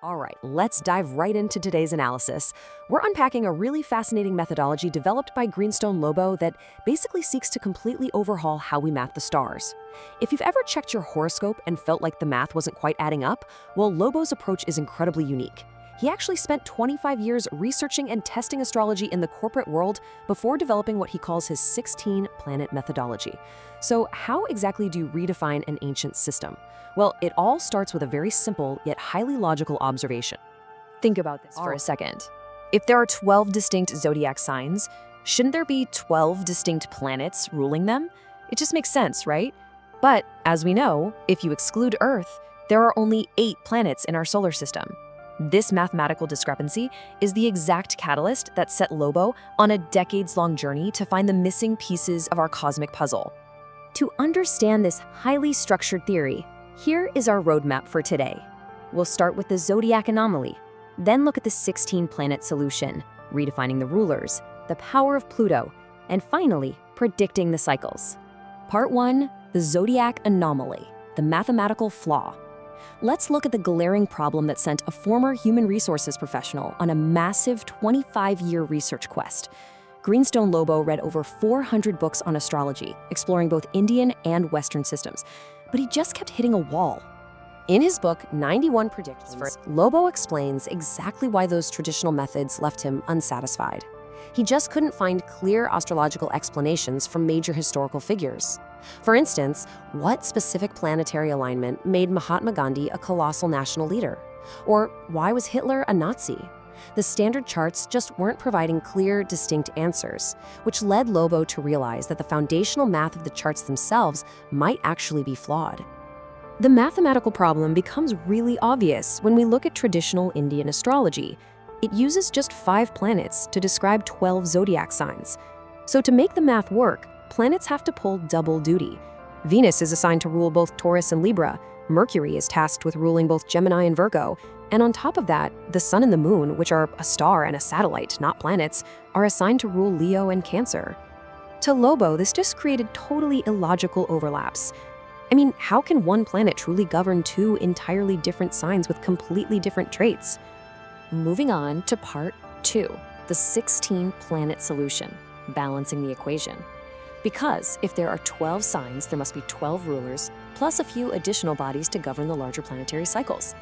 All right, let's dive right into today's analysis. We're unpacking a really fascinating methodology developed by Greenstone Lobo that basically seeks to completely overhaul how we map the stars. If you've ever checked your horoscope and felt like the math wasn't quite adding up, well, Lobo's approach is incredibly unique. He actually spent 25 years researching and testing astrology in the corporate world before developing what he calls his 16-planet methodology. So how exactly do you redefine an ancient system? Well, it all starts with a very simple yet highly logical observation. Think about this for a second. If there are 12 distinct zodiac signs, shouldn't there be 12 distinct planets ruling them? It just makes sense, right? But as we know, if you exclude Earth, there are only 8 planets in our solar system. This mathematical discrepancy is the exact catalyst that set Lobo on a decades-long journey to find the missing pieces of our cosmic puzzle. To understand this highly structured theory, here is our roadmap for today. We'll start with the zodiac anomaly, then look at the 16-planet solution, redefining the rulers, the power of Pluto, and finally, predicting the cycles. Part 1, the zodiac anomaly, the mathematical flaw. Let's look at the glaring problem that sent a former human resources professional on a massive 25-year research quest. Greenstone Lobo read over 400 books on astrology, exploring both Indian and Western systems, but he just kept hitting a wall. In his book, 91 Predictions, Lobo explains exactly why those traditional methods left him unsatisfied. He just couldn't find clear astrological explanations from major historical figures. For instance, what specific planetary alignment made Mahatma Gandhi a colossal national leader? Or why was Hitler a Nazi? The standard charts just weren't providing clear, distinct answers, which led Lobo to realize that the foundational math of the charts themselves might actually be flawed. The mathematical problem becomes really obvious when we look at traditional Indian astrology. It uses just 5 planets to describe 12 zodiac signs. So to make the math work, planets have to pull double duty. Venus is assigned to rule both Taurus and Libra, Mercury is tasked with ruling both Gemini and Virgo, and on top of that, the Sun and the Moon, which are a star and a satellite, not planets, are assigned to rule Leo and Cancer. To Lobo, this just created totally illogical overlaps. I mean, how can one planet truly govern 2 entirely different signs with completely different traits? Moving on to part 2, the 16-planet solution, balancing the equation. Because if there are 12 signs, there must be 12 rulers, plus a few additional bodies to govern the larger planetary cycles.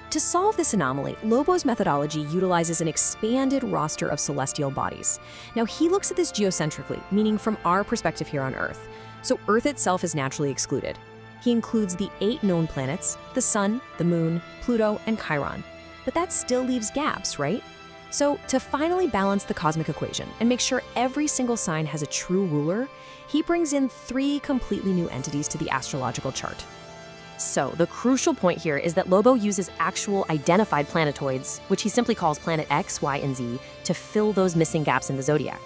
To solve this anomaly, Lobo's methodology utilizes an expanded roster of celestial bodies. Now, he looks at this geocentrically, meaning from our perspective here on Earth. So Earth itself is naturally excluded. He includes the 8 known planets, the Sun, the Moon, Pluto, and Chiron. But that still leaves gaps, right? So to finally balance the cosmic equation and make sure every single sign has a true ruler, he brings in 3 completely new entities to the astrological chart. So the crucial point here is that Lobo uses actual identified planetoids, which he simply calls planet X, Y, and Z, to fill those missing gaps in the zodiac.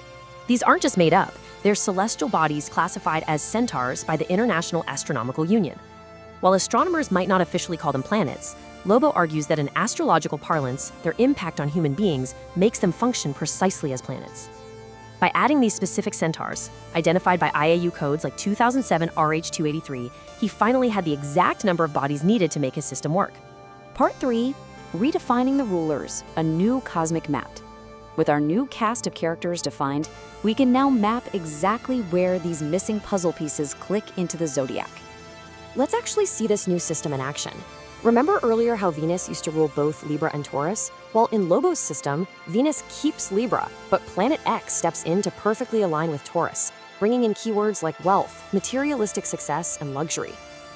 These aren't just made up, they're celestial bodies classified as centaurs by the International Astronomical Union. While astronomers might not officially call them planets, Lobo argues that in astrological parlance, their impact on human beings makes them function precisely as planets. By adding these specific centaurs, identified by IAU codes like 2007 RH283, he finally had the exact number of bodies needed to make his system work. Part 3, redefining the rulers, a new cosmic map. With our new cast of characters defined, we can now map exactly where these missing puzzle pieces click into the zodiac. Let's actually see this new system in action. Remember earlier how Venus used to rule both Libra and Taurus? Well, in Lobo's system, Venus keeps Libra, but Planet X steps in to perfectly align with Taurus, bringing in keywords like wealth, materialistic success, and luxury.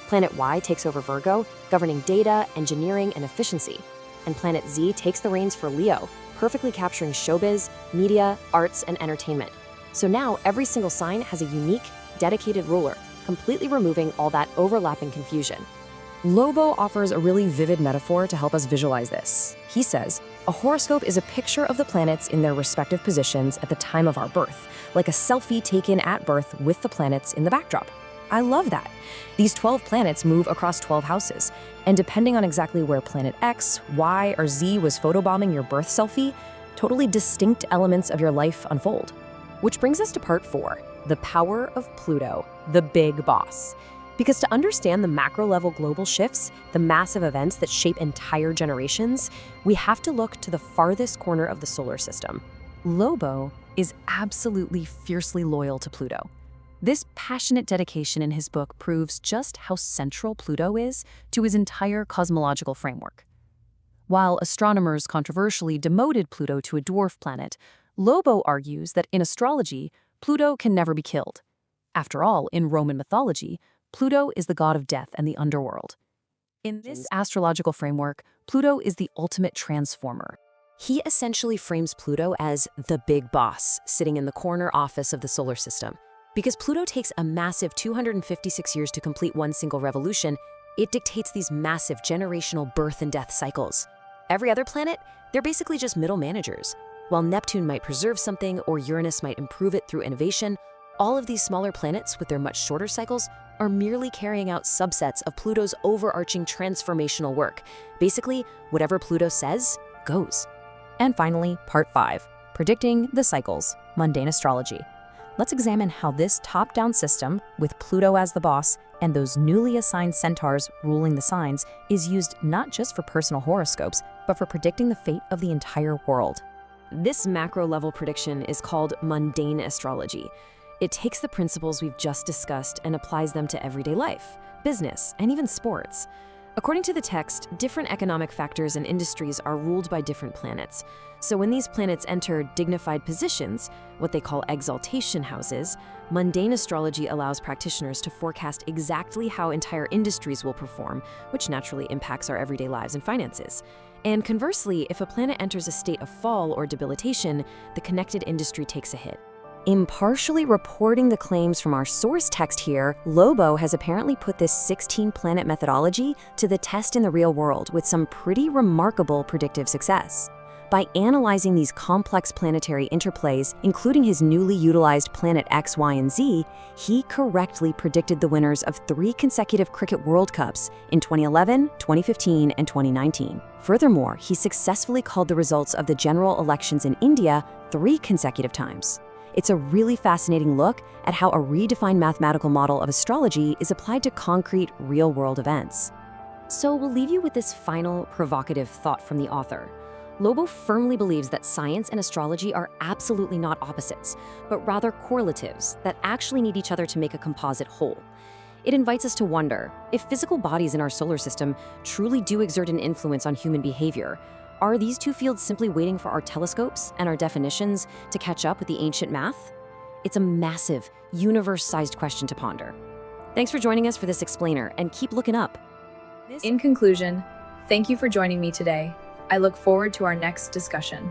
Planet Y takes over Virgo, governing data, engineering, and efficiency. And Planet Z takes the reins for Leo, perfectly capturing showbiz, media, arts, and entertainment. So now every single sign has a unique, dedicated ruler, completely removing all that overlapping confusion. Lobo offers a really vivid metaphor to help us visualize this. He says, a horoscope is a picture of the planets in their respective positions at the time of our birth, like a selfie taken at birth with the planets in the backdrop. I love that. These 12 planets move across 12 houses, and depending on exactly where planet X, Y, or Z was photobombing your birth selfie, totally distinct elements of your life unfold. Which brings us to part 4, the power of Pluto, the big boss. Because to understand the macro-level global shifts, the massive events that shape entire generations, we have to look to the farthest corner of the solar system. Lobo is absolutely fiercely loyal to Pluto. This passionate dedication in his book proves just how central Pluto is to his entire cosmological framework. While astronomers controversially demoted Pluto to a dwarf planet, Lobo argues that in astrology, Pluto can never be killed. After all, in Roman mythology, Pluto is the god of death and the underworld. In this astrological framework, Pluto is the ultimate transformer. He essentially frames Pluto as the big boss, sitting in the corner office of the solar system. Because Pluto takes a massive 256 years to complete one single revolution, it dictates these massive generational birth and death cycles. Every other planet, they're basically just middle managers. While Neptune might preserve something or Uranus might improve it through innovation, all of these smaller planets with their much shorter cycles are merely carrying out subsets of Pluto's overarching transformational work. Basically, whatever Pluto says, goes. And finally, Part 5, Predicting the Cycles, Mundane Astrology. Let's examine how this top-down system, with Pluto as the boss and those newly assigned centaurs ruling the signs, is used not just for personal horoscopes, but for predicting the fate of the entire world. This macro-level prediction is called mundane astrology. It takes the principles we've just discussed and applies them to everyday life, business, and even sports. According to the text, different economic factors and industries are ruled by different planets. So when these planets enter dignified positions, what they call exaltation houses, mundane astrology allows practitioners to forecast exactly how entire industries will perform, which naturally impacts our everyday lives and finances. And conversely, if a planet enters a state of fall or debilitation, the connected industry takes a hit. Impartially reporting the claims from our source text here, Lobo has apparently put this 16-planet methodology to the test in the real world with some pretty remarkable predictive success. By analyzing these complex planetary interplays, including his newly utilized planet X, Y, and Z, he correctly predicted the winners of 3 consecutive Cricket World Cups in 2011, 2015, and 2019. Furthermore, he successfully called the results of the general elections in India 3 consecutive times. It's a really fascinating look at how a redefined mathematical model of astrology is applied to concrete, real-world events. So we'll leave you with this final provocative thought from the author. Lobo firmly believes that science and astrology are absolutely not opposites, but rather correlatives that actually need each other to make a composite whole. It invites us to wonder, if physical bodies in our solar system truly do exert an influence on human behavior, are these two fields simply waiting for our telescopes and our definitions to catch up with the ancient math? It's a massive, universe-sized question to ponder. Thanks for joining us for this explainer, and keep looking up. In conclusion, thank you for joining me today. I look forward to our next discussion.